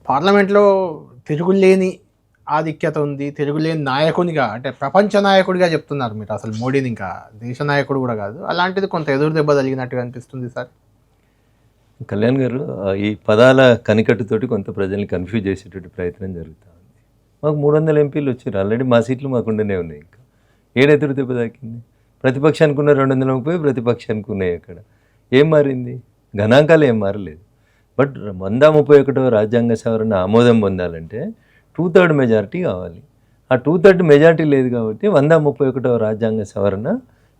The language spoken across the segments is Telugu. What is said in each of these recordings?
పార్లమెంట్లో తిరుగులేని ఆధిక్యత ఉంది. తిరుగులేని నాయకునిగా అంటే ప్రపంచ నాయకుడిగా చెప్తున్నారు మీరు. అసలు మోడీని ఇంకా దేశ నాయకుడు కూడా కాదు. అలాంటిది కొంత ఎదురు దెబ్బ తగిలినట్టుగా అనిపిస్తుంది సార్. కళ్యాణ్ గారు ఈ పదాల కనికట్టుతోటి కొంత ప్రజల్ని కన్ఫ్యూజ్ చేసేటువంటి ప్రయత్నం జరుగుతూ ఉంది. మాకు 300 ఎంపీలు వచ్చారు. ఆల్రెడీ మా సీట్లు మాకుండానే ఉన్నాయి. ఇంకా ఏడెదురు దెబ్బ తాకింది? ప్రతిపక్షానికి ఉన్న 230, ప్రతిపక్షానికి ఉన్నాయి. అక్కడ ఏం మారింది? గణాంకాలు ఏం మారలేదు. బట్ 131వ రాజ్యాంగ సవరణ ఆమోదం పొందాలంటే 2/3 మెజారిటీ కావాలి. ఆ 2/3 మెజారిటీ లేదు కాబట్టి 131వ రాజ్యాంగ సవరణ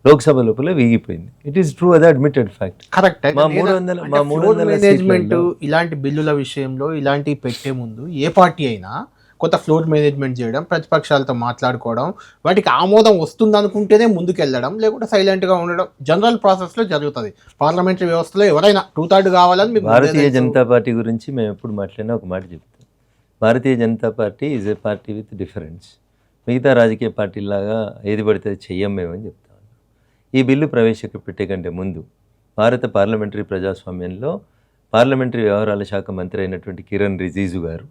లోక్సభ లోపల వీగిపోయింది. ఇట్ ఈస్ ట్రూ, అది అడ్మిటెడ్ ఫ్యాక్ట్. కరెక్ట్. మా 300 మేనేజ్మెంట్ ఇలాంటి బిల్లుల విషయంలో ఇలాంటి పెట్టే ముందు ఏ పార్టీ అయినా కొంత ఫ్లోర్ మేనేజ్మెంట్ చేయడం, ప్రతిపక్షాలతో మాట్లాడుకోవడం, వాటికి ఆమోదం వస్తుంది అనుకుంటేనే ముందుకెళ్ళడం, లేకుంటే సైలెంట్గా ఉండడం జనరల్ ప్రాసెస్లో జరుగుతుంది. పార్లమెంటరీ వ్యవస్థలో ఎవరైనా 2/3 కావాలని మీకు భారతీయ జనతా పార్టీ గురించి మేము ఎప్పుడు మాట్లాడినా ఒక మాట చెప్తాం. Bharatiya Janata Party is a party with difference. మిగతా రాజకీయ పార్టీలాగా ఏది పడితే చెయ్యం మేమని చెప్తాం. ఈ బిల్లు ప్రవేశపెట్టే కంటే ముందు భారత పార్లమెంటరీ ప్రజాస్వామ్యంలో పార్లమెంటరీ వ్యవహారాల శాఖ మంత్రి అయినటువంటి కిరణ్ రిజిజు గారు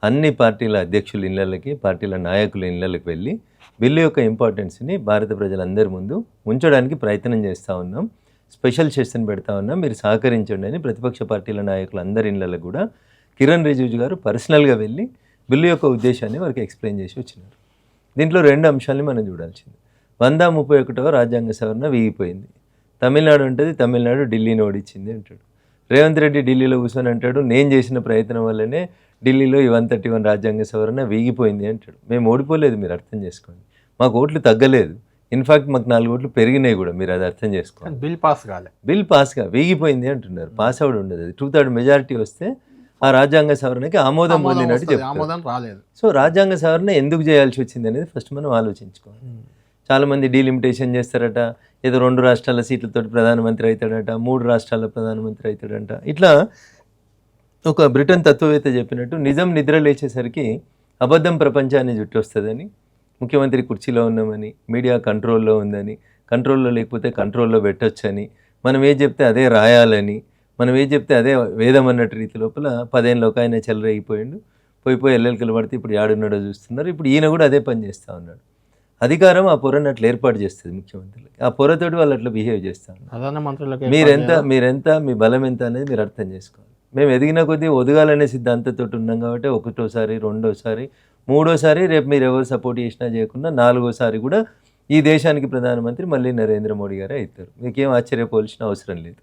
అన్ని పార్టీల అధ్యక్షుల ఇళ్లకి, పార్టీల నాయకుల ఇళ్లకి వెళ్ళి బిల్లు యొక్క ఇంపార్టెన్స్ని భారత ప్రజలందరి ముందు ఉంచడానికి ప్రయత్నం చేస్తూ ఉన్నాం. స్పెషల్ సెషన్ పెడతా ఉన్నాం, మీరు సహకరించండి అని ప్రతిపక్ష పార్టీల నాయకులు అందరి ఇళ్లకు కూడా కిరణ్ రిజిజు గారు పర్సనల్గా వెళ్ళి బిల్లు యొక్క ఉద్దేశాన్ని వారికి ఎక్స్ప్లెయిన్ చేసి వచ్చినారు. దీంట్లో 2 అంశాలని మనం చూడాల్సింది. 131వ రాజ్యాంగ సవరణ వీగిపోయింది. తమిళనాడు ఉంటుంది, తమిళనాడు ఢిల్లీని ఓడించింది అంటాడు. రేవంత్ రెడ్డి ఢిల్లీలో కూర్చొని అంటాడు, నేను చేసిన ప్రయత్నం వల్లనే ఢిల్లీలో ఈ 131 రాజ్యాంగ సవరణ వీగిపోయింది అంటాడు. మేము ఓడిపోలేదు, మీరు అర్థం చేసుకోండి. మాకు ఓట్లు తగ్గలేదు, ఇన్ఫాక్ట్ మాకు 4 ఓట్లు పెరిగినాయి కూడా, మీరు అది అర్థం చేసుకోండి. బిల్ పాస్గా వీగిపోయింది అంటున్నారు. పాస్ అవుట్ ఉండదు. అది 2/3 మెజారిటీ వస్తే ఆ రాజ్యాంగ సవరణకి ఆమోదం పొందినట్టు చెప్తారు. సో రాజ్యాంగ సవరణ ఎందుకు చేయాల్సి వచ్చింది అనేది ఫస్ట్ మనం ఆలోచించుకోవాలి. చాలామంది డీలిమిటేషన్ చేస్తారట, ఏదో 2 రాష్ట్రాల సీట్లతో ప్రధానమంత్రి అవుతాడట, 3 రాష్ట్రాల ప్రధానమంత్రి అవుతాడంట. ఇట్లా ఒక బ్రిటన్ తత్వవేత్త చెప్పినట్టు నిజం నిద్ర లేచేసరికి అబద్ధం ప్రపంచాన్ని జుట్టొస్తుందని, ముఖ్యమంత్రి కుర్చీలో ఉన్నామని, మీడియా కంట్రోల్లో ఉందని, కంట్రోల్లో లేకపోతే కంట్రోల్లో పెట్టొచ్చని, మనం ఏది చెప్తే అదే రాయాలని, మనం ఏది చెప్తే అదే వేదం అన్నట్టు రీతి లోపల 10 ఏళ్ళ ఒక ఆయన చెలరైపోయిండు. పోయి ఎల్లెలకలు పడితే ఇప్పుడు యాడున్నాడో చూస్తున్నారు. ఇప్పుడు ఈయన కూడా అదే పని చేస్తూ ఉన్నాడు. అధికారం ఆ పొరను అట్లా ఏర్పాటు చేస్తుంది ముఖ్యమంత్రులకి. ఆ పొరతోటి వాళ్ళు అట్లా బిహేవ్ చేస్తాను. మీరెంత మీ బలం ఎంత అనేది మీరు అర్థం చేసుకోవాలి. మేము ఎదిగిన కొద్దీ ఒదగాలనే సిద్ధాంతంతో ఉన్నాం కాబట్టి ఒకటోసారి, రెండోసారి, మూడోసారి, రేపు మీరు ఎవరు సపోర్ట్ చేసినా చేయకుండా 4వసారి కూడా ఈ దేశానికి ప్రధానమంత్రి మళ్ళీ నరేంద్ర మోడీ గారే అవుతారు. మీకేం ఆశ్చర్యపోవాల్సిన అవసరం లేదు.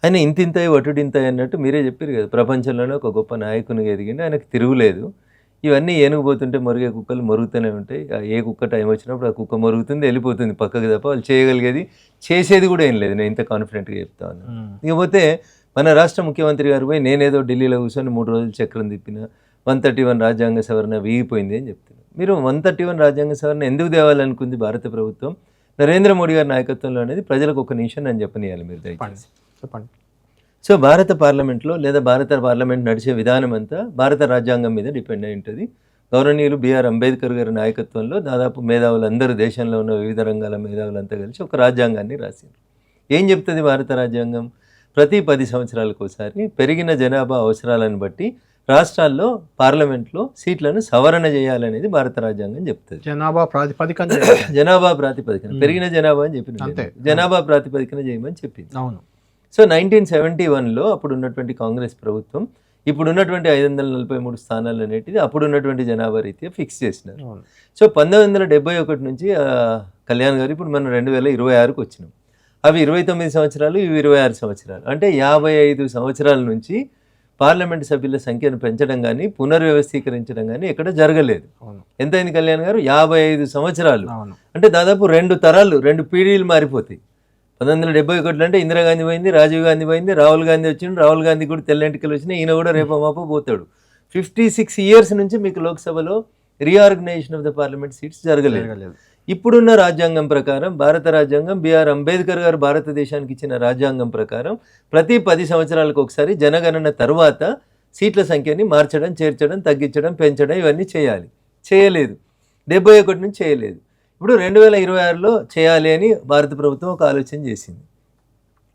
ఆయన ఇంతింతాయి వటుడింతాయి అన్నట్టు మీరే చెప్పారు కదా, ప్రపంచంలోనే ఒక గొప్ప నాయకునిగా ఎదిగిండి, ఆయనకు తిరుగులేదు. ఇవన్నీ ఏనుగుపోతుంటే మరుగే కుక్కలు మరుగుతూనే ఉంటాయి. ఏ కుక్క టైం వచ్చినప్పుడు ఆ కుక్క మరుగుతుంది, వెళ్ళిపోతుంది పక్కకు తప్ప వాళ్ళు చేయగలిగేది చేసేది కూడా ఏం లేదు. నేను ఇంత కాన్ఫిడెంట్గా చెప్తా ఉన్నాను. ఇకపోతే మన రాష్ట్ర ముఖ్యమంత్రి గారు పోయి నేనేదో ఢిల్లీలో కూర్చొని 3 రోజులు చక్రం తిప్పిన 131 రాజ్యాంగ సవరణ వీగిపోయింది అని చెప్తున్నారు. మీరు 131 రాజ్యాంగ సవరణ ఎందుకు తేవాలనుకుంది భారత ప్రభుత్వం, నరేంద్ర మోడీ గారి నాయకత్వంలో అనేది ప్రజలకు ఒక నిమిషం నేను చెప్పనియాలి మీరు దయచేసి. చెప్పండి. సో భారత పార్లమెంట్లో లేదా భారత పార్లమెంట్ నడిచే విధానం అంతా భారత రాజ్యాంగం మీద డిపెండ్ అయి ఉంటుంది. గౌరవనీయులు బిఆర్ అంబేద్కర్ గారి నాయకత్వంలో దాదాపు మేధావులందరూ, దేశంలో ఉన్న వివిధ రంగాల మేధావులంతా కలిసి ఒక రాజ్యాంగాన్ని రాశారు. ఏం చెప్తుంది భారత రాజ్యాంగం? ప్రతి 10 సంవత్సరాలకు ఒకసారి పెరిగిన జనాభా అవసరాలను బట్టి రాష్ట్రాల్లో పార్లమెంట్లో సీట్లను సవరణ చేయాలనేది భారత రాజ్యాంగం చెప్తుంది. జనాభా ప్రాతిపదికన పెరిగిన జనాభా అని చెప్పింది, జనాభా ప్రాతిపదికన చేయమని చెప్పింది. అవును. సో 1971లో అప్పుడు ఉన్నటువంటి కాంగ్రెస్ ప్రభుత్వం ఇప్పుడున్నటువంటి 543 స్థానాలు అనేటిది అప్పుడున్నటువంటి జనాభా రీత్యా ఫిక్స్ చేసినారు. సో 1971 నుంచి కళ్యాణ్ గారు ఇప్పుడు మనం 2026కు వచ్చినాం. అవి 29 సంవత్సరాలు, ఇవి 26 సంవత్సరాలు. అంటే 55 సంవత్సరాల నుంచి పార్లమెంట్ సభ్యుల సంఖ్యను పెంచడం కానీ పునర్వ్యవస్థీకరించడం కానీ ఎక్కడ జరగలేదు. ఎంతైంది కళ్యాణ్ గారు? 55 సంవత్సరాలు. అంటే దాదాపు 2 తరాలు, 2 పీఢీలు మారిపోతాయి. 1971 అంటే ఇందిరాగాంధీ పోయింది, రాజీవ్ గాంధీ పోయింది, రాహుల్ గాంధీ వచ్చిండు, రాహుల్ గాంధీ కూడా తెల్లెంటికలు వచ్చినాయి, ఈయన కూడా రేపో మాపో పోతాడు. 56 ఇయర్స్ నుంచి మీకు లోక్సభలో reorganisation of the parliament seats జరగలేదు. ఇప్పుడున్న రాజ్యాంగం ప్రకారం, భారత రాజ్యాంగం, బిఆర్ అంబేద్కర్ గారు భారతదేశానికి ఇచ్చిన రాజ్యాంగం ప్రకారం ప్రతి 10 సంవత్సరాలకు ఒకసారి జనగణన తర్వాత సీట్ల సంఖ్యని మార్చడం, చేర్చడం, తగ్గించడం, పెంచడం ఇవన్నీ చేయాలి. చేయలేదు. 71 నుంచి చేయలేదు. ఇప్పుడు 2026లో చేయాలి అని భారత ప్రభుత్వం ఒక ఆలోచన చేసింది.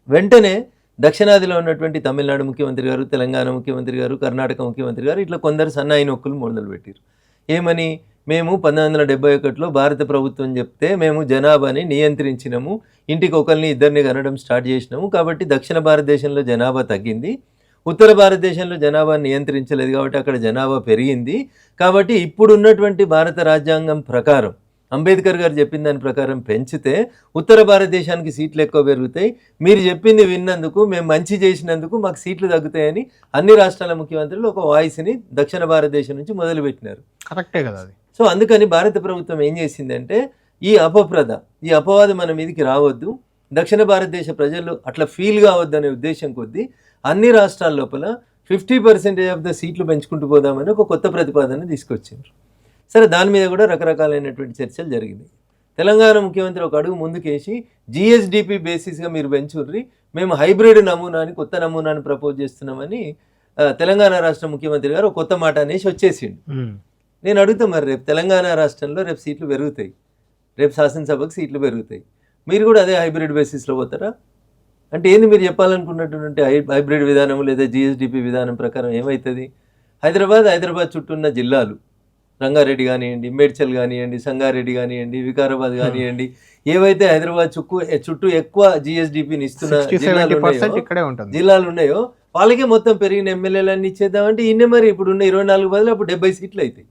వెంటనే దక్షిణాదిలో ఉన్నటువంటి తమిళనాడు ముఖ్యమంత్రి గారు, తెలంగాణ ముఖ్యమంత్రి గారు, కర్ణాటక ముఖ్యమంత్రి గారు ఇట్లా కొందరు సన్నాయి నొక్కులు మొదలుపెట్టారు. ఏమని, మేము 1971లో భారత ప్రభుత్వం చెప్తే మేము జనాభాని నియంత్రించినాము, ఇంటికి ఒకరిని ఇద్దరిని కనడం స్టార్ట్ చేసినాము, కాబట్టి దక్షిణ భారతదేశంలో జనాభా తగ్గింది, ఉత్తర భారతదేశంలో జనాభా నియంత్రించలేదు కాబట్టి అక్కడ జనాభా పెరిగింది, కాబట్టి ఇప్పుడున్నటువంటి భారత రాజ్యాంగం ప్రకారం అంబేద్కర్ గారు చెప్పిన దాని ప్రకారం పెంచితే ఉత్తర భారతదేశానికి సీట్లు ఎక్కువ పెరుగుతాయి, మీరు చెప్పింది విన్నందుకు, మేము మంచి చేసినందుకు మాకు సీట్లు తగ్గుతాయని అన్ని రాష్ట్రాల ముఖ్యమంత్రులు ఒక వాయిస్ని దక్షిణ భారతదేశం నుంచి మొదలుపెట్టినారు. కరెక్టే కదా అది. సో అందుకని భారత ప్రభుత్వం ఏం చేసిందంటే ఈ అపవాదం మన మీదకి రావద్దు, దక్షిణ భారతదేశ ప్రజలు అట్లా ఫీల్ కావద్దు అనే ఉద్దేశం కొద్దీ అన్ని రాష్ట్రాల లోపల 50% ఆఫ్ ద సీట్లు పెంచుకుంటూ పోదామని ఒక కొత్త ప్రతిపాదన తీసుకొచ్చారు. సరే, దాని మీద కూడా రకరకాలైనటువంటి చర్చలు జరిగినాయి. తెలంగాణ ముఖ్యమంత్రి ఒక అడుగు ముందుకేసి జిఎస్డిపి బేసిస్గా మీరు పెంచుర్రి, మేము హైబ్రిడ్ నమూనాని, కొత్త నమూనాని ప్రపోజ్ చేస్తున్నామని తెలంగాణ రాష్ట్ర ముఖ్యమంత్రి గారు ఒక కొత్త మాట అనేసి వచ్చేసిండు. నేను అడుగుతా, మరి రేపు తెలంగాణ రాష్ట్రంలో రేపు సీట్లు పెరుగుతాయి, రేపు శాసనసభకు సీట్లు పెరుగుతాయి, మీరు కూడా అదే హైబ్రిడ్ బేసిస్లో పోతారా? అంటే ఏంది మీరు చెప్పాలనుకున్నటువంటి హైబ్రిడ్ విధానం లేదా జిఎస్డిపి విధానం ప్రకారం ఏమవుతుంది? హైదరాబాద్ చుట్టూ ఉన్న జిల్లాలు, రంగారెడ్డి కానివ్వండి, మేడ్చల్ కానివ్వండి, సంగారెడ్డి కానివ్వండి, వికారాబాద్ కానివ్వండి, ఏవైతే హైదరాబాద్ చుట్టూ ఎక్కువ జిఎస్డిపిని ఇస్తున్న జిల్లాలు ఉన్నాయో వాళ్ళకే మొత్తం పెరిగిన ఎమ్మెల్యేలన్నీ ఇచ్చేద్దామంటే ఇన్నే మరి ఇప్పుడు ఉన్న 24 బదులు అప్పుడు 70 సీట్లు అవుతాయి.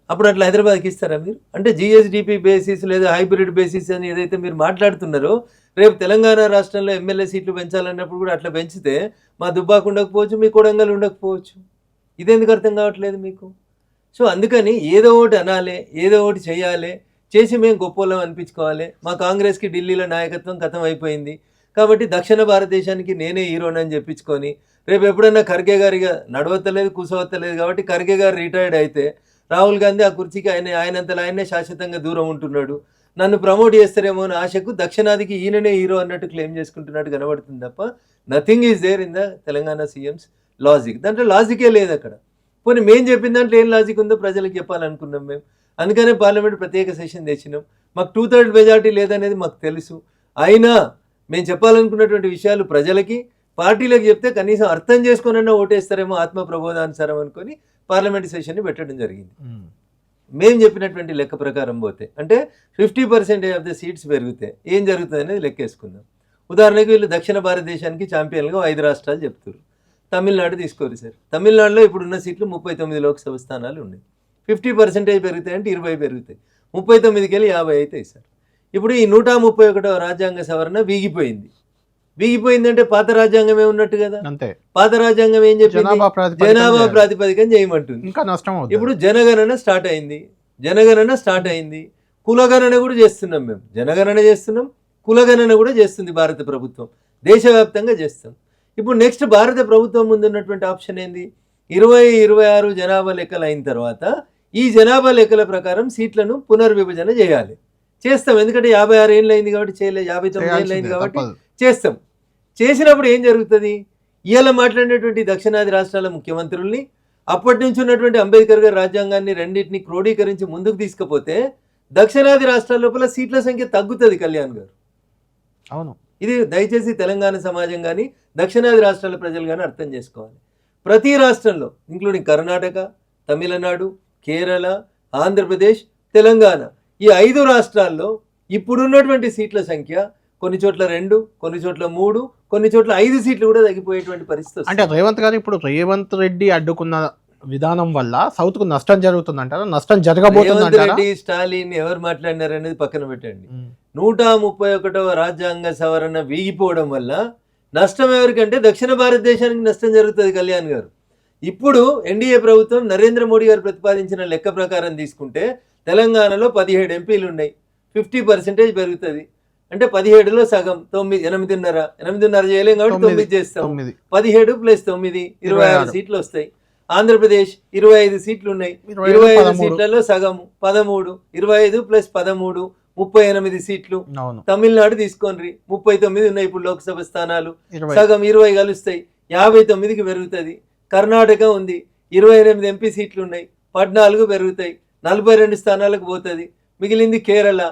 అప్పుడు అట్లా హైదరాబాద్కి ఇస్తారా మీరు? అంటే జిఎస్డిపి బేసిస్ లేదా హైబ్రిడ్ బేసిస్ అని ఏదైతే మీరు మాట్లాడుతున్నారో, రేపు తెలంగాణ రాష్ట్రంలో ఎమ్మెల్యే సీట్లు పెంచాలన్నప్పుడు కూడా అట్లా పెంచితే మా దుబ్బాకు ఉండకపోవచ్చు, మీ కొడంగల్ ఉండకపోవచ్చు. ఇదెందుకు అర్థం కావట్లేదు మీకు? సో అందుకని ఏదో ఒకటి అనాలి, ఏదో ఒకటి చేయాలి, చేసి మేము గొప్పలం అనిపించుకోవాలి. మా కాంగ్రెస్కి ఢిల్లీలో నాయకత్వం ఖతం అయిపోయింది కాబట్టి దక్షిణ భారతదేశానికి నేనే హీరోనని చెప్పించుకొని రేపు ఎప్పుడన్నా ఖర్గే గారిగా నడవత్తలేదు, కూసవత్తలేదు కాబట్టి ఖర్గే గారు రిటైర్డ్ అయితే రాహుల్ గాంధీ ఆ కుర్చీకి ఆయనంతలో ఆయనే శాశ్వతంగా దూరం ఉంటున్నాడు, నన్ను ప్రమోట్ చేస్తారేమో అని ఆశకు దక్షిణాదికి ఈయననే హీరో అన్నట్టు క్లెయిమ్ చేసుకుంటున్నట్టు కనబడుతుంది తప్ప nothing is there in the Telangana CM's logic. దాంట్లో లాజికే లేదు అక్కడ. పోనీ మేము చెప్పిన దాంట్లో ఏం లాజిక్ ఉందో ప్రజలకు చెప్పాలనుకున్నాం మేము. అందుకనే పార్లమెంట్ ప్రత్యేక సెషన్ తెచ్చినాం. మాకు 2/3 మెజార్టీ లేదనేది మాకు తెలుసు. అయినా మేము చెప్పాలనుకున్నటువంటి విషయాలు ప్రజలకి, పార్టీలకు చెప్తే కనీసం అర్థం చేసుకునన్నా ఓటేస్తారేమో ఆత్మ ప్రబోధానుసారం అనుకొని పార్లమెంట్ సెషన్ని పెట్టడం జరిగింది. మేము చెప్పినటువంటి లెక్క ప్రకారం పోతే అంటే 50% ఆఫ్ ద సీట్స్ పెరిగితే ఏం జరుగుతుంది అనేది లెక్కేసుకుందాం. ఉదాహరణకు వీళ్ళు దక్షిణ భారతదేశానికి ఛాంపియన్గా 5 రాష్ట్రాలు చెప్తారు. తమిళనాడు తీసుకోరు సార్. తమిళనాడులో ఇప్పుడున్న సీట్లు 39 లోక్సభ స్థానాలు ఉన్నాయి. 50% పెరుగుతాయి అంటే 20 పెరుగుతాయి. 39కి వెళ్ళి 50 అవుతాయి సార్. ఇప్పుడు ఈ 131వ రాజ్యాంగ సవరణ వీగిపోయిందంటే పాత రాజ్యాంగమే ఉన్నట్టు కదా. పాత రాజ్యాంగం ఏం చెప్పింది? జనాభా ప్రాతిపదికన చేయమంటుంది. ఇంకా నష్టం. ఇప్పుడు జనగణన స్టార్ట్ అయింది. కులగణన కూడా చేస్తున్నాం మేము. జనగణన చేస్తున్నాం, కులగణన కూడా చేస్తుంది భారత ప్రభుత్వం. దేశవ్యాప్తంగా చేస్తాం. ఇప్పుడు నెక్స్ట్ భారత ప్రభుత్వం ముందున్నటువంటి ఆప్షన్ ఏంది? 2026 జనాభా లెక్కలు అయిన తర్వాత ఈ జనాభా లెక్కల ప్రకారం సీట్లను పునర్విభజన చేస్తాం. ఎందుకంటే 56 ఏళ్ళు అయింది కాబట్టి చేయలేదు, 59 ఏళ్ళు అయింది కాబట్టి చేస్తాం. చేసినప్పుడు ఏం జరుగుతుంది? ఇవాళ మాట్లాడినటువంటి దక్షిణాది రాష్ట్రాల ముఖ్యమంత్రుల్ని, అప్పటి నుంచి ఉన్నటువంటి అంబేద్కర్ గారి రాజ్యాంగాన్ని రెండింటిని క్రోడీకరించి ముందుకు తీసుకుపోతే దక్షిణాది రాష్ట్రాల లోపల సీట్ల సంఖ్య తగ్గుతుంది. కళ్యాణ్ గారు, అవును, ఇది దయచేసి తెలంగాణ సమాజం కానీ దక్షిణాది రాష్ట్రాల ప్రజలు కానీ అర్థం చేసుకోవాలి. ప్రతి రాష్ట్రంలో ఇంక్లూడింగ్ కర్ణాటక, తమిళనాడు, కేరళ, ఆంధ్రప్రదేశ్, తెలంగాణ, ఈ 5 రాష్ట్రాల్లో ఇప్పుడున్నటువంటి సీట్ల సంఖ్య కొన్ని చోట్ల 2, కొన్ని చోట్ల 3, కొన్ని చోట్ల 5 సీట్లు కూడా తగ్గిపోయేటువంటి పరిస్థితి. అంటే రేవంత్ రెడ్డి అడ్డుకున్న విధానం వల్ల సౌత్ కు నష్టం జరుగుతుందంటారా? నష్టం జరగబోతుంది. రెడ్డి, స్టాలిన్ ఎవరు మాట్లాడినారు అనేది పక్కన పెట్టండి. 131వ రాజ్యాంగ సవరణ వీగిపోవడం వల్ల నష్టం ఎవరికంటే దక్షిణ భారతదేశానికి నష్టం జరుగుతుంది. కళ్యాణ్ గారు, ఇప్పుడు ఎన్డీఏ ప్రభుత్వం నరేంద్ర మోడీ గారు ప్రతిపాదించిన లెక్క ప్రకారం తీసుకుంటే తెలంగాణలో 17 ఎంపీలు ఉన్నాయి, 50% పెరుగుతుంది. అంటే 17లో సగం 9, 8.5 చేయలేం కాబట్టి 9 చేస్తాం. 17 + 9 26 సీట్లు వస్తాయి. ఆంధ్రప్రదేశ్ 25 సీట్లు ఉన్నాయి, 25 సీట్లలో సగం 13, 25 + 13 38 సీట్లు. తమిళనాడు తీసుకోండి, 39 ఉన్నాయి ఇప్పుడు లోక్సభ స్థానాలు, సగం 20 కలుస్తాయి, 59కి పెరుగుతుంది. కర్ణాటక ఉంది, 28 ఎంపీ సీట్లు ఉన్నాయి, 14 పెరుగుతాయి, 42 స్థానాలకు పోతుంది. మిగిలింది కేరళలో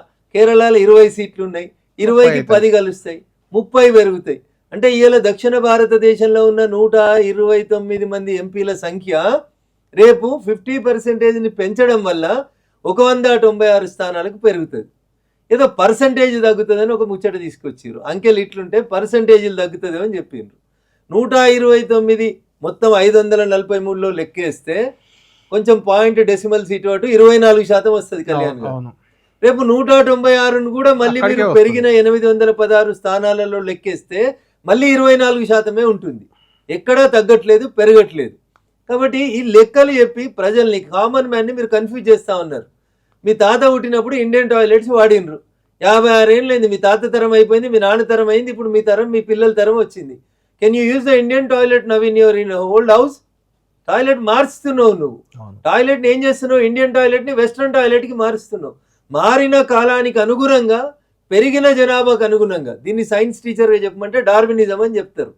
20 సీట్లు ఉన్నాయి, 20కి 10 కలుస్తాయి, 30 పెరుగుతాయి. అంటే ఇవాళ దక్షిణ భారతదేశంలో ఉన్న 129 మంది ఎంపీల సంఖ్య రేపు 50%ని పెంచడం వల్ల 196 స్థానాలకు పెరుగుతుంది. ఏదో పర్సంటేజ్ తగ్గుతుందని ఒక ముచ్చట తీసుకొచ్చారు. అంకెలు ఇట్లుంటే పర్సంటేజీలు తగ్గుతుంది అని చెప్పిండ్రు. 129 మొత్తం 543లో లెక్కేస్తే కొంచెం పాయింట్ డెసిమల్ సీటు అటు 24% వస్తుంది కళ్యాణ్ గారు. రేపు 196ను కూడా మళ్ళీ మీరు పెరిగిన 816 స్థానాలలో లెక్కేస్తే మళ్ళీ 24% ఉంటుంది. ఎక్కడా తగ్గట్లేదు, పెరగట్లేదు. కాబట్టి ఈ లెక్కలు చెప్పి ప్రజల్ని, కామన్ మ్యాన్ని మీరు కన్ఫ్యూజ్ చేస్తూ ఉన్నారు. మీ తాత పుట్టినప్పుడు ఇండియన్ టాయిలెట్స్ వాడినరు. 56 ఏళ్ళైంది, మీ తాత తరం అయిపోయింది, మీ నాన్న తరం అయింది, ఇప్పుడు మీ తరం, మీ పిల్లల తరం వచ్చింది. Can you use the Indian toilet now in old house? Toilet మారుస్తున్నావు నువ్వు. టాయిలెట్ని ఏం చేస్తున్నావు? ఇండియన్ టాయిలెట్ని వెస్ట్రన్ టాయిలెట్కి మారుస్తున్నావు. మారిన కాలానికి అనుగుణంగా, పెరిగిన జనాభాకు అనుగుణంగా. దీన్ని సైన్స్ టీచర్గా చెప్పమంటే డార్వినిజం అని చెప్తారు.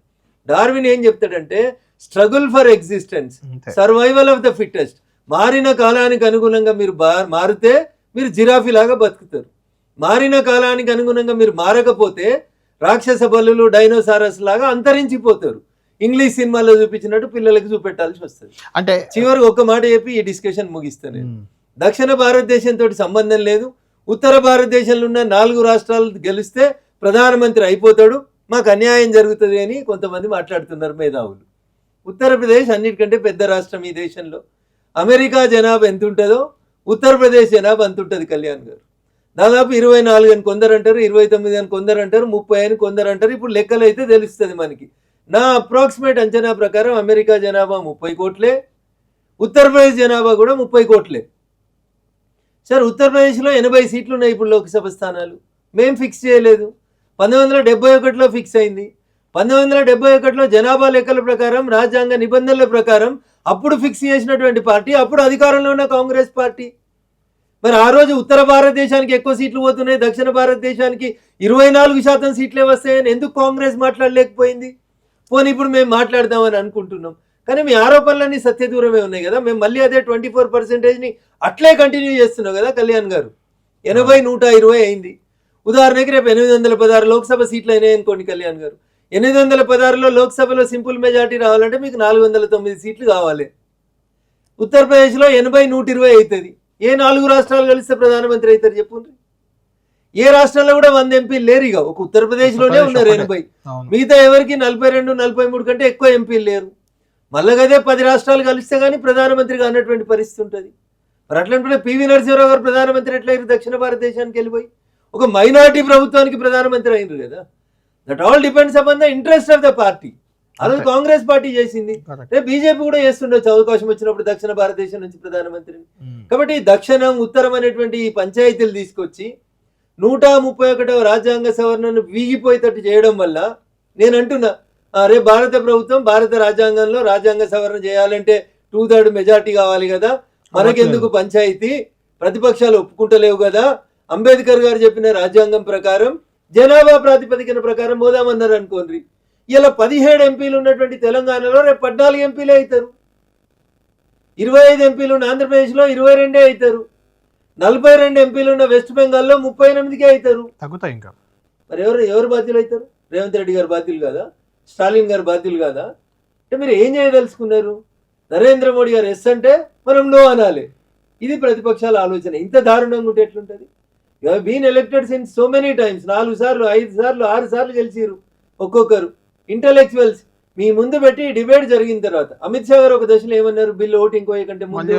డార్విన్ ఏం చెప్తాడంటే struggle for existence, survival of the fittest. మారిన కాలానికి అనుగుణంగా మీరు మారితే మీరు జిరాఫీ లాగా బతుకుతారు. మారిన కాలానికి అనుగుణంగా మీరు మారకపోతే రాక్షస బలులు, డైనోసారస్ లాగా అంతరించిపోతారు. ఇంగ్లీష్ సినిమాలో చూపించినట్టు పిల్లలకి చూపెట్టాల్సి వస్తుంది. అంటే చివరికి ఒక మాట చెప్పి ఈ డిస్కషన్ ముగిస్తాను. దక్షిణ భారతదేశంతో సంబంధం లేదు. ఉత్తర భారతదేశంలో ఉన్న 4 రాష్ట్రాలు గెలిస్తే ప్రధానమంత్రి అయిపోతాడు, మాకు అన్యాయం జరుగుతుంది అని కొంతమంది మాట్లాడుతున్నారు మేధావులు. ఉత్తరప్రదేశ్ అన్నిటికంటే పెద్ద రాష్ట్రం ఈ దేశంలో. అమెరికా జనాభా ఎంత ఉంటుందో ఉత్తరప్రదేశ్ జనాభా అంత ఉంటుంది కళ్యాణ్ గారు. దాదాపు 24 అని కొందరు అంటారు, 29 అని కొందరు అంటారు, 30 అని కొందరు అంటారు. ఇప్పుడు లెక్కలు అయితే తెలుస్తుంది మనకి. నా అప్రాక్సిమేట్ అంచనా ప్రకారం అమెరికా జనాభా 30 కోట్లే, ఉత్తరప్రదేశ్ జనాభా కూడా 30 కోట్లే. సార్, ఉత్తరప్రదేశ్లో 80 సీట్లు ఉన్నాయి ఇప్పుడు లోక్సభ స్థానాలు. మేం ఫిక్స్ చేయలేదు. 1971లో ఫిక్స్ అయింది. 1971లో జనాభా లెక్కల ప్రకారం, రాజ్యాంగ నిబంధనల ప్రకారం అప్పుడు ఫిక్స్ చేసినటువంటి పార్టీ అప్పుడు అధికారంలో ఉన్న కాంగ్రెస్ పార్టీ. మరి ఆ రోజు ఉత్తర భారతదేశానికి ఎక్కువ సీట్లు పోతున్నాయి, దక్షిణ భారతదేశానికి 24% సీట్లే వస్తాయని ఎందుకు కాంగ్రెస్ మాట్లాడలేకపోయింది? పోనీ ఇప్పుడు మేము మాట్లాడదామని అనుకుంటున్నాం, కానీ మీ ఆరోపణలన్నీ సత్యదూరమే ఉన్నాయి కదా. మేము మళ్ళీ అదే 24%ని అట్లే కంటిన్యూ చేస్తున్నాం కదా కళ్యాణ్ గారు. 80-120 అయింది. ఉదాహరణకి రేపు 816 లోక్సభ సీట్లు అయినాయి అనుకోండి కళ్యాణ్ గారు. 816లో లోక్సభలో సింపుల్ మెజార్టీ రావాలంటే మీకు 409 సీట్లు కావాలి. ఉత్తరప్రదేశ్లో 80-120 అవుతుంది. ఏ 4 రాష్ట్రాలు కలిస్తే ప్రధానమంత్రి అవుతారు చెప్పుండ్రి? ఏ రాష్ట్రంలో కూడా 100 ఎంపీలు లేరు. ఇక ఒక ఉత్తరప్రదేశ్లోనే ఉన్నారు 80. మిగతా ఎవరికి 42-43 కంటే ఎక్కువ ఎంపీలు లేరు. మళ్ళీ అదే 10 రాష్ట్రాలు కలిస్తే కానీ ప్రధానమంత్రిగా అన్నటువంటి పరిస్థితి ఉంటుంది. మరి అట్లాంటి పివి నరసింహరావు గారు ప్రధానమంత్రి ఎట్లయిరు దక్షిణ భారతదేశానికి వెళ్ళిపోయి? ఒక మైనారిటీ ప్రభుత్వానికి ప్రధానమంత్రి అయినరు కదా. That all depends upon the interest of the party. అది కాంగ్రెస్ పార్టీ చేసింది, రేపు బీజేపీ కూడా చేస్తుండొచ్చు అవకాశం వచ్చినప్పుడు దక్షిణ భారతదేశం నుంచి ప్రధానమంత్రిని. కాబట్టి దక్షిణం ఉత్తరం అనేటువంటి ఈ పంచాయతీలు తీసుకొచ్చి 131వ రాజ్యాంగ సవరణను వీగిపోయేటట్టు చేయడం వల్ల నేను అంటున్నా, రేపు భారత ప్రభుత్వం భారత రాజ్యాంగంలో రాజ్యాంగ సవరణ చేయాలంటే 2/3 మెజార్టీ కావాలి కదా, మనకెందుకు పంచాయతీ, ప్రతిపక్షాలు ఒప్పుకుంటలేవు కదా, అంబేద్కర్ గారు చెప్పిన రాజ్యాంగం ప్రకారం జనాభా ప్రాతిపదికన ప్రకారం పోదామన్నారు అనుకోండి. ఇలా 17 ఎంపీలు ఉన్నటువంటి తెలంగాణలో రేపు 14 ఎంపీలే అవుతారు. 25 ఎంపీలు ఉన్న ఆంధ్రప్రదేశ్లో 22 అవుతారు. 42 ఎంపీలు ఉన్న వెస్ట్ బెంగాల్లో 38కే అవుతారు. తగ్గుతాయి ఇంకా. మరి ఎవరు బాధ్యులు అవుతారు? రేవంత్ రెడ్డి గారు బాధ్యులు కాదా? స్టాలిన్ గారు బాధ్యులు కాదా? అంటే మీరు ఏం చేయదలుచుకున్నారు? నరేంద్ర మోడీ గారు ఎస్ అంటే మనం నో అనాలి. ఇది ప్రతిపక్షాల ఆలోచన. ఇంత దారుణంగా ఉంటే ఎట్లుంటుంది? You have been elected since so many times. 4 సార్లు 5 సార్లు 6 సార్లు గెలిచిరు ఒక్కొక్కరు. ఇంటలెక్చువల్స్ మీ ముందు పెట్టి డిబేట్ జరిగిన తర్వాత అమిత్ షా గారు ఒక దశలో ఏమన్నారు? బిల్లు ఓటింగ్ పోయేకంటే ముందు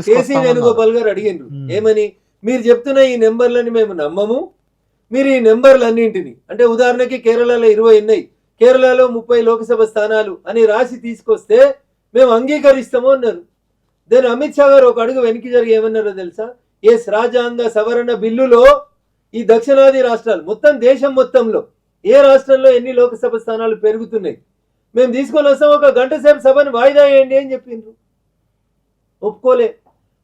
కేసీ వేణుగోపాల్ గారు అడిగినారు ఏమని, మీరు చెప్తున్న ఈ నెంబర్లని మేము నమ్మము, మీరు ఈ నెంబర్లన్నింటినీ, అంటే ఉదాహరణకి కేరళలో 20 ఉన్నాయి, కేరళలో 30 లోక్సభ స్థానాలు అని రాసి తీసుకొస్తే మేము అంగీకరిస్తాము అన్నారు. దెన్ అమిత్ షా గారు ఒక అడుగు వెనక్కి జరిగి ఏమన్నారో తెలుసా? ఎస్, రాజ్యాంగ సవరణ బిల్లులో ఈ దక్షిణాది రాష్ట్రాలు మొత్తం దేశం మొత్తంలో ఏ రాష్ట్రంలో ఎన్ని లోక్సభ స్థానాలు పెరుగుతున్నాయి మేము తీసుకొని వస్తాం, 1 గంట సేపు సభను వాయిదా వేయండి అని చెప్పిండ్రు. ఒప్పుకోలే.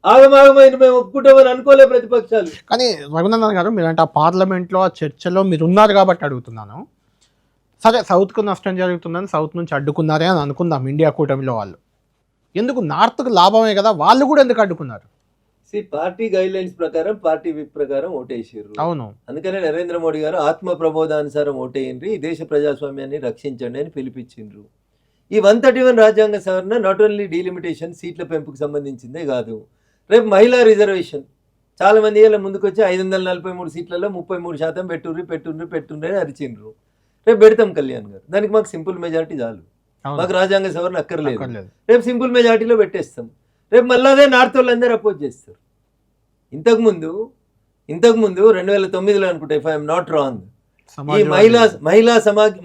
ఆగమాగమైన మేము ఒప్పుకుంటామని అనుకోలే ప్రతిపక్షాలు. కానీ రఘునందన్ గారు, మీరంటే ఆ పార్లమెంట్లో ఆ చర్చలో మీరు ఉన్నారు కాబట్టి అడుగుతున్నాను. సరే, సౌత్కు నష్టం జరుగుతుందని సౌత్ నుంచి అడ్డుకున్నారే అని అనుకుందాం ఇండియా కూటమిలో వాళ్ళు. ఎందుకు నార్త్కు లాభమే కదా, వాళ్ళు కూడా ఎందుకు అడ్డుకున్నారు? పార్టీ గైడ్ లైన్స్ ప్రకారం పార్టీ విప్ ప్రకారం ఓటేసారు. అవును. అందుకనే నరేంద్ర మోడీ గారు ఆత్మ ప్రబోధానుసారం ఓటేయండి, ఈ దేశ ప్రజాస్వామ్యాన్ని రక్షించండి అని పిలిపించిండ్రు. ఈ 131 రాజ్యాంగ సవరణ నాట్ ఓన్లీ డీలిమిటేషన్ సీట్ల పెంపుకు సంబంధించిందే కాదు, రేపు మహిళా రిజర్వేషన్ చాలా మంది ఇలా ముందుకు వచ్చి 543 సీట్లలో 33% పెట్టుండ్రి అని అరిచిండ్రు. రేపు పెడతాం కళ్యాణ్ గారు, దానికి మాకు సింపుల్ మెజారిటీ చాలు, మాకు రాజ్యాంగ సవరణ అక్కర్లేదు. రేపు సింపుల్ మెజారిటీలో పెట్టేస్తాం. రేపు మళ్ళీ అదే నార్త్ వాళ్ళందరూ అపోజ్ చేస్తారు. ఇంతకుముందు 2009లో అనుకుంటా, ఇఫ్ ఐఎమ్ నాట్ రాంగ్, ఈ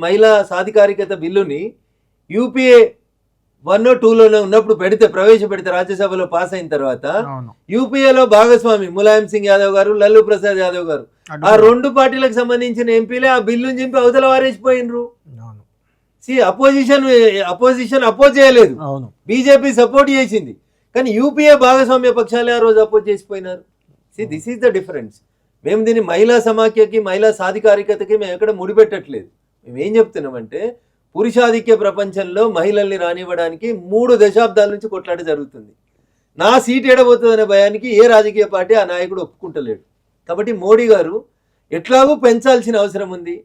మహిళా సాధికారికత బిల్లుని యూపీఏ 1 or 2లోనే ఉన్నప్పుడు ప్రవేశపెడితే రాజ్యసభలో పాస్ అయిన తర్వాత యూపీఏలో భాగస్వామి ములాయం సింగ్ యాదవ్ గారు, లల్లూ ప్రసాద్ యాదవ్ గారు, ఆ 2 పార్టీలకు సంబంధించిన ఎంపీలే ఆ బిల్లుని చింపి అవతల వారేసిపోయినరు. అపోజిషన్ అపోజ్ చేయలేదు, బీజేపీ సపోర్ట్ చేసింది, కానీ యూపీఏ భాగస్వామ్య పక్షాలే ఆ రోజు అపోజ్ చేసిపోయినారు. This is the difference. మేము దీన్ని మహిళా సమాఖ్యకి, మహిళా సాధికారికతకి మేము ఎక్కడ ముడిపెట్టట్లేదు. మేము ఏం చెప్తున్నామంటే, పురుషాధిక్య ప్రపంచంలో మహిళల్ని రానివ్వడానికి 3 దశాబ్దాల నుంచి కొట్లాట జరుగుతుంది. నా సీట్ ఎడబోతుందనే భయానికి ఏ రాజకీయ పార్టీ ఆ నాయకుడు ఒప్పుకుంటలేడు. కాబట్టి మోడీ గారు ఎట్లాగూ పెంచాల్సిన అవసరం ఉంది.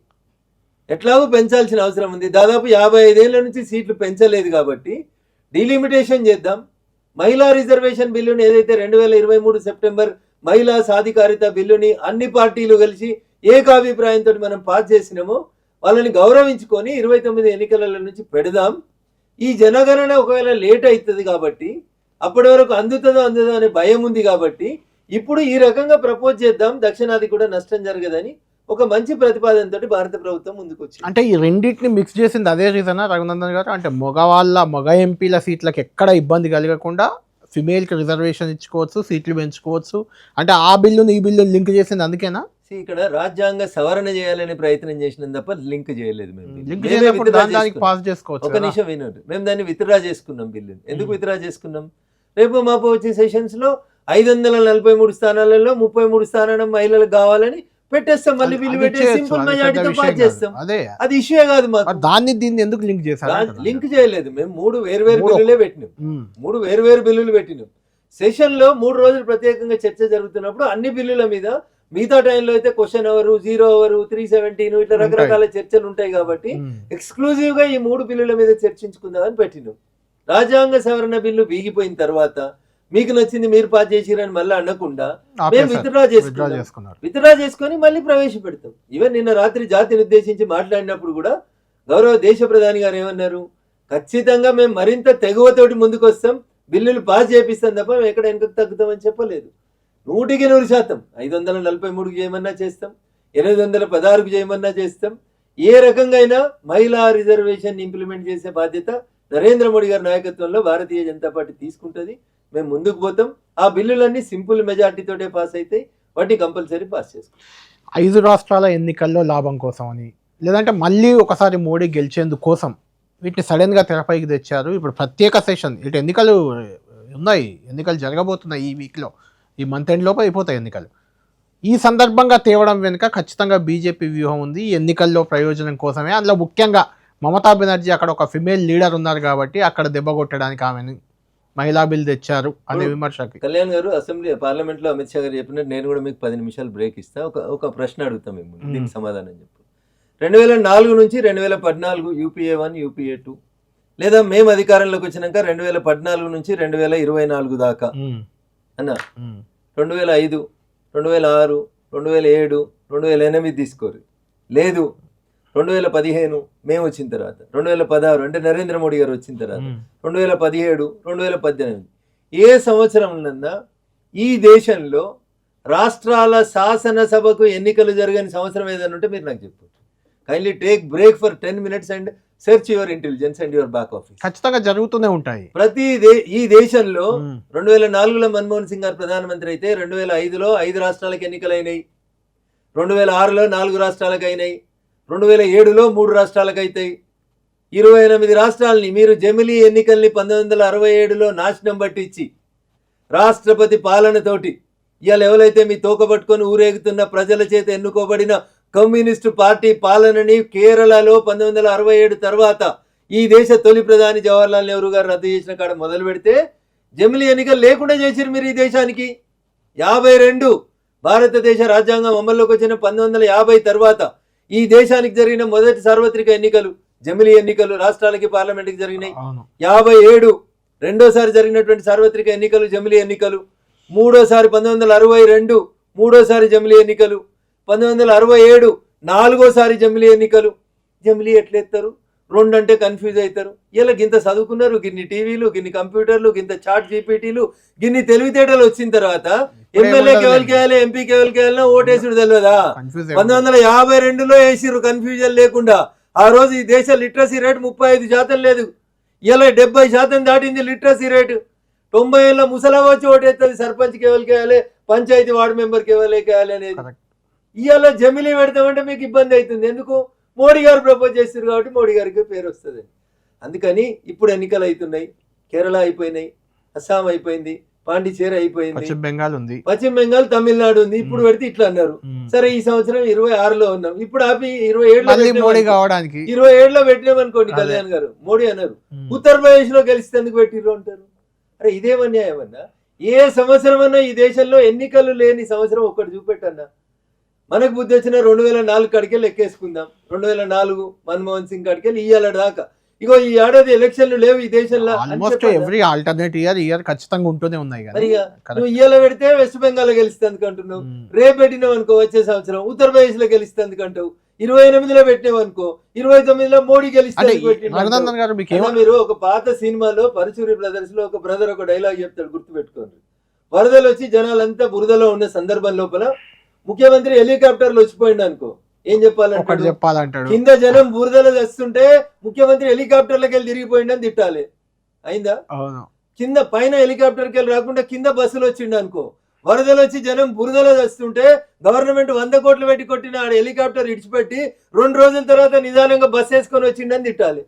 దాదాపు 55 ఏళ్ల నుంచి సీట్లు పెంచలేదు కాబట్టి డీలిమిటేషన్ చేద్దాం. మహిళా రిజర్వేషన్ బిల్లుని ఏదైతే 2023 సెప్టెంబర్ మహిళా సాధికారిత బిల్లుని అన్ని పార్టీలు కలిసి ఏకాభిప్రాయంతో మనం పాస్ చేసినామో వాళ్ళని గౌరవించుకొని 29 ఎన్నికల నుంచి పెడదాం. ఈ జనగణన ఒకవేళ లేట్ అవుతుంది కాబట్టి, అప్పటి వరకు అందుతుందో అనే భయం ఉంది కాబట్టి ఇప్పుడు ఈ రకంగా ప్రపోజ్ చేద్దాం, దక్షిణాది కూడా నష్టం జరగదని ఒక మంచి ప్రతిపాదనతో భారత ప్రభుత్వం ముందుకు వచ్చింది. అంటే ఈ రెండింటిని మిక్స్ చేసింది అదే రీజనా రఘునందన్ గారు? అంటే మగ ఎంపీల సీట్లకు ఎక్కడ ఇబ్బంది కలగకుండా ఫిమేల్కి రిజర్వేషన్ ఇచ్చుకోవచ్చు, సీట్లు పెంచుకోవచ్చు, అంటే ఆ బిల్లుని ఈ బిల్లుని లింక్ చేసింది అందుకేనా? ఇక్కడ రాజ్యాంగ సవరణ చేయాలని ప్రయత్నం చేసినాం తప్ప లింక్ చేయలేదు. మేము ఒక నిమిషం వినండి, మేము దాన్ని విత్డ్రా చేసుకున్నాం బిల్లుని. ఎందుకు విత్డ్రా చేసుకున్నాం? రేపు మాపు వచ్చే సెషన్స్ లో 543 స్థానాలలో 33 స్థానాలు మహిళలకు కావాలని పెట్టేస్తాం, మళ్ళీ బిల్లు పెట్టేసి సింపుల్ మెజారిటీతో పాస్ చేస్తాం. అది ఇష్యూ కాదు మాకు. దీన్ని ఎందుకు లింక్ చేశారు? లింక్ చేయలేదు, మేము 3 వేర్వేరు బిల్లులు పెట్టినాం. సెషన్ లో 3 రోజులు ప్రత్యేకంగా చర్చ జరుగుతున్నప్పుడు అన్ని బిల్లుల మీద, మిగతా టైంలో అయితే క్వశ్చన్ అవరు, 0 అవరు, 317 ఇట్లా రకరకాల చర్చలు ఉంటాయి కాబట్టి ఎక్స్క్లూజివ్ గా ఈ 3 బిల్లుల మీద చర్చించుకుందామని పెట్టినాం. రాజ్యాంగ సవరణ బిల్లు వీగిపోయిన తర్వాత మీకు నచ్చింది మీరు పాస్ చేసిరని మళ్ళీ అనకుండా మేము విత్డ్రా చేసుకొని మళ్ళీ ప్రవేశపెడతాం. ఈవెన్ నిన్న రాత్రి జాతిని ఉద్దేశించి మాట్లాడినప్పుడు కూడా గౌరవ దేశ ప్రధాని గారు ఏమన్నారు? ఖచ్చితంగా మేము మరింత తెగువతోటి ముందుకు వస్తాం, బిల్లులు పాస్ చేపిస్తాం తప్ప మేము ఎక్కడ వెనుకకు తగ్గుతామని చెప్పలేదు. 100% 543కు చేయమన్నా చేస్తాం, 816కు చేయమన్నా చేస్తాం. ఏ రకంగా అయినా మహిళా రిజర్వేషన్ ఇంప్లిమెంట్ చేసే బాధ్యత నరేంద్ర మోడీ గారి నాయకత్వంలో భారతీయ జనతా పార్టీ తీసుకుంటుంది. మేము ముందుకు పోతాం. ఆ బిల్లులన్నీ సింపుల్ మెజార్టీతోటే పాస్ అవుతాయి, వాటిని కంపల్సరీ పాస్ చేసుకుంటాం. 5 రాష్ట్రాల ఎన్నికల్లో లాభం కోసం అని, లేదంటే మళ్ళీ ఒకసారి మోడీ గెలిచేందుకు కోసం వీటిని సడన్గా తెరపైకి తెచ్చారు. ఇప్పుడు ప్రత్యేక సెషన్, ఇటు ఎన్నికలు ఉన్నాయి, ఎన్నికలు జరగబోతున్నాయి ఈ వీక్లో, ఈ మంత్ ఎండ్ లోపు అయిపోతాయి ఎన్నికలు. ఈ సందర్భంగా తేవడం వెనుక ఖచ్చితంగా బీజేపీ వ్యూహం ఉంది, ఎన్నికల్లో ప్రయోజనం కోసమే. అందులో ముఖ్యంగా మమతా బెనర్జీ అక్కడ ఒక ఫిమేల్ లీడర్ ఉన్నారు కాబట్టి అక్కడ దెబ్బ కొట్టడానికి ఆమెను మహిళా బిల్ తెచ్చారు అనే విమర్శకి. కళ్యాణ్ గారు పార్లమెంట్లో అమిత్ షా గారు చెప్పినట్టు నేను కూడా మీకు 10 నిమిషాలు బ్రేక్ ఇస్తా. ఒక ప్రశ్న అడుగుతాం మేము, దీనికి సమాధానం చెప్పు. 2004 నుంచి 2014 యూపీఏ 1 యూపీఏ 2, లేదా మేము అధికారంలోకి వచ్చినాక 2014 నుంచి 2024 దాకా అన్న, 2005, 2006, 2007, 2008 తీసుకోరు, లేదు 2015 మేము వచ్చిన తర్వాత, 2016 అంటే నరేంద్ర మోడీ గారు వచ్చిన తర్వాత, 2017, 2018 ఏ సంవత్సరంలో ఈ దేశంలో రాష్ట్రాల శాసనసభకు ఎన్నికలు జరగని సంవత్సరం ఏదైనా ఉంటే మీరు నాకు చెప్పండి. Kindly take break for 10 minutes and search your intelligence and your back office. ఖచ్చితంగా జరుగుతూనే ఉంటాయి. ఈ దేశంలో 2004లో మన్మోహన్ సింగ్ గారు ప్రధానమంత్రి అయితే 2005లో 5 రాష్ట్రాలకు ఎన్నికలైనాయి, 2006లో 4 రాష్ట్రాలకు అయినాయి, 2007లో 3 రాష్ట్రాలకు అవుతాయి. 28 రాష్ట్రాలని మీరు జమిలీ ఎన్నికల్ని 1967లో నాశనం పట్టించి రాష్ట్రపతి పాలనతోటి ఇవాళ ఎవరైతే మీ తోకబట్టుకొని ఊరేగుతున్న ప్రజల చేత ఎన్నుకోబడిన కమ్యూనిస్టు పార్టీ పాలనని కేరళలో 1967 తర్వాత ఈ దేశ తొలి ప్రధాని జవహర్లాల్ నెహ్రూ గారు రద్దు చేసిన కాడ మొదలు పెడితే జమిలీ ఎన్నికలు లేకుండా చేసిరు మీరు ఈ దేశానికి. 52 భారతదేశ రాజ్యాంగం అమల్లోకి వచ్చిన 1950 తర్వాత ఈ దేశానికి జరిగిన మొదటి సార్వత్రిక ఎన్నికలు జమిలీ ఎన్నికలు రాష్ట్రాలకి పార్లమెంట్కి జరిగినాయి. 57 రెండోసారి జరిగినటువంటి సార్వత్రిక ఎన్నికలు జమిలీ ఎన్నికలు. మూడోసారి 1962 మూడోసారి జమిలీ ఎన్నికలు. 1967 నాలుగోసారి జమిలీ ఎన్నికలు. జమిలీ ఎట్లెత్తారు? 2 అంటే కన్ఫ్యూజ్ అవుతారు. ఇలా గింత చదువుకున్నారు, గిన్ని టీవీలు, గిన్ని కంప్యూటర్లు, గింత చాట్ జీపీటీలు, గిన్ని తెలివితేటలు వచ్చిన తర్వాత ఎమ్మెల్యేకి ఎవరికి వేయాలి, ఎంపీకి ఎవరికి వేయాలన్నా ఓటేసుడు తెలియదా? 1952లో వేసిర్రు కన్ఫ్యూజన్ లేకుండా. ఆ రోజు ఈ దేశ లిటరసీ రేట్ 35% లేదు. ఇలా 70% దాటింది లిటరసీ రేటు. 90 ఏళ్ళ ముసలా వచ్చి ఓటేస్తుంది సర్పంచ్కి ఎవరికి వేయాలి, పంచాయతీ వార్డు మెంబర్కి ఎవరికి వేయాలి అనేది. ఇవాళ జమిలీ పెడతామంటే మీకు ఇబ్బంది అవుతుంది. ఎందుకు? మోడీ గారు ప్రపోజ్ చేస్తారు కాబట్టి మోడీ గారికి పేరు వస్తుంది. అందుకని ఇప్పుడు ఎన్నికలు అవుతున్నాయి. కేరళ అయిపోయినాయి, అస్సాం అయిపోయింది, పాండిచేరి అయిపోయింది, పశ్చిమ బెంగాల్ తమిళనాడు ఉంది. ఇప్పుడు పెడితే ఇట్లా అన్నారు. సరే ఈ సంవత్సరం 26లో ఉన్నాం. ఇప్పుడు ఆపి 27లో పెట్టినామనుకోండి, కళ్యాణ్ గారు మోడీ అన్నారు. ఉత్తరప్రదేశ్ లో గెలిస్తే ఎందుకు పెట్టిర్రు అంటారు. అరే ఇదేమన్యాయం అన్నా? ఏ సంవత్సరం అన్నా ఈ దేశంలో ఎన్నికలు లేని సంవత్సరం ఒక్కటి చూపెట్టన్నా. మనకు బుద్ధి వచ్చిన 2004 కాడికెళ్ళి లెక్కేసుకుందాం. 2004 మన్మోహన్ సింగ్ కాడికెళ్ళి ఇయ్యాల దాకా. ఇగో ఈ ఏడాది ఎలక్షన్లు లేవు ఈ దేశంలో. ఖచ్చితంగా ఉంటూనే ఉన్నాయి. నువ్వు ఇయ్యాల పెడితే వెస్ట్ బెంగాల్ గెలిస్తే ఎందుకంటున్నావు. రేపు పెట్టినావు అనుకో వచ్చే సంవత్సరం ఉత్తరప్రదేశ్ లో గెలిస్తే ఎందుకంటావు. 28లో పెట్టినావు అనుకో 29లో మోడీ గెలిస్తే. మీరు ఒక పాత సినిమాలో పరచూరి బ్రదర్స్ లో ఒక బ్రదర్ ఒక డైలాగ్ చెప్తాడు, గుర్తు పెట్టుకోండి. వరదలు వచ్చి జనాలంతా బురదలో ఉన్న సందర్భం లోపల ముఖ్యమంత్రి హెలికాప్టర్లు వచ్చిపోయింది అనుకో, ఏం చెప్పాలంటాడు? కింద జనం బురదలు వస్తుంటే ముఖ్యమంత్రి హెలికాప్టర్లకి వెళ్ళి తిరిగిపోయిండని తిట్టాలి. అయిందా? కింద పైన హెలికాప్టర్కి వెళ్ళి రాకుండా కింద బస్సులు వచ్చిండు అనుకో, వరదలు వచ్చి జనం బురదలో వస్తుంటే గవర్నమెంట్ 100 కోట్లు పెట్టి కొట్టిన ఆడ హెలికాప్టర్ ఇడిచిపెట్టి 2 రోజుల తర్వాత నిదానంగా బస్ వేసుకొని వచ్చిండని తిట్టాలి.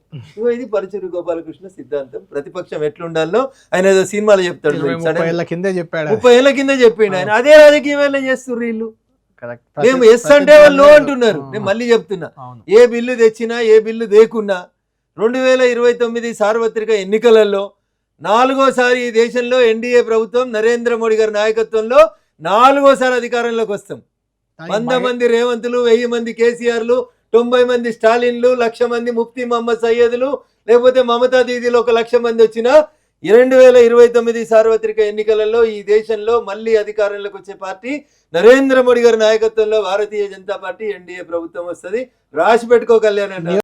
ఇది పరచూరి గోపాలకృష్ణ సిద్ధాంతం. ప్రతిపక్షం ఎట్లుండాలో ఆయన ఏదో సినిమాలో చెప్తాడు. 30 ఏళ్ల కింద చెప్పిండు ఆయన. అదే రాజకీయం చేస్తుర్రు వీళ్ళు. మేము ఎస్ అంటే వాళ్ళు నో అంటున్నారు. నేను మళ్ళీ చెప్తున్నా, ఏ బిల్లు తెచ్చినా ఏ బిల్లు దేకున్నా 2029 సార్వత్రిక ఎన్నికలలో 4వసారి ఈ దేశంలో ఎన్డీఏ ప్రభుత్వం నరేంద్ర మోడీ గారి నాయకత్వంలో 4వసారి అధికారంలోకి వస్తాం. 100 మంది రేవంతులు, 1000 మంది కేసీఆర్లు, 90 మంది స్టాలిన్లు, 1,00,000 మంది ముఫ్తీ మహమ్మద్ సయ్యద్లు, లేకపోతే మమతా దీదీలు 1,00,000 మంది వచ్చినా 2029 సార్వత్రిక ఎన్నికలలో ఈ దేశంలో మళ్ళీ అధికారంలోకి వచ్చే పార్టీ నరేంద్ర మోడీ గారి నాయకత్వంలో భారతీయ జనతా పార్టీ ఎన్డీఏ ప్రభుత్వం వస్తుంది. రాసి పెట్టుకో కళ్యాణ్.